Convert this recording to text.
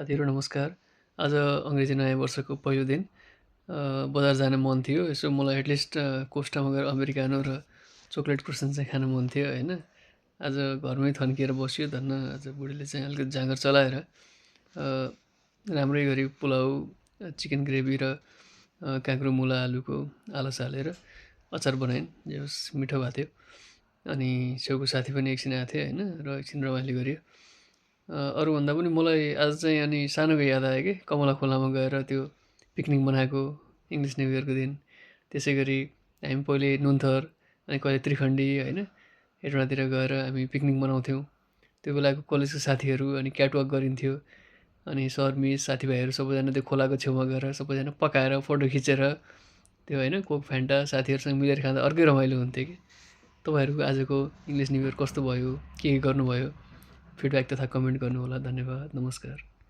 साथीहरू नमस्कार। आज अङ्ग्रेजी नयाँ वर्षको पहिलो दिन बजार जान मन थियो। यसो मलाई एटलिस्ट कोस्टामा गएर अमेरिकानो र चोकलेट क्रोसन चाहिँ खानु मन थियो होइन। आज घरमै थन्किएर बसियो धन्न। आज बुढीले चाहिँ अलिकति जाँगर चलाएर राम्रै गरी पुलाउ, चिकन ग्रेभी र काँक्रो मुला आलुको आलस हालेर अचार बनाइन्। जे होस् मिठो भएको थियो। अनि छेउको साथी पनि एकछिन आएको थियो होइन र एकछिन रमाइलो गरियो। अरूभन्दा पनि मलाई आज चाहिँ अनि सानोको याद आयो कि कमला खोलामा गएर त्यो पिकनिक बनाएको इङ्ग्लिस न्यु इयरको दिन। त्यसै गरी हामी पहिले नुन्थर अनि कहिले त्रिखण्डी होइन हेटौँडातिर गएर हामी पिकनिक मनाउँथ्यौँ। त्यो बेलाको कलेजको साथीहरू अनि क्याटवाक गरिन्थ्यो। अनि सर मिस साथीभाइहरू सबैजना त्यो खोलाको छेउमा गएर सबैजना पकाएर फोटो खिचेर त्यो होइन कोक फ्यान्टा साथीहरूसँग मिलेर खाँदा अर्कै रमाइलो हुन्थ्यो कि। तपाईँहरूको आजको इङ्ग्लिस न्यु इयर कस्तो भयो, के गर्नुभयो, फिडब्याक तथा कमेन्ट गर्नुहोला। धन्यवाद, नमस्कार।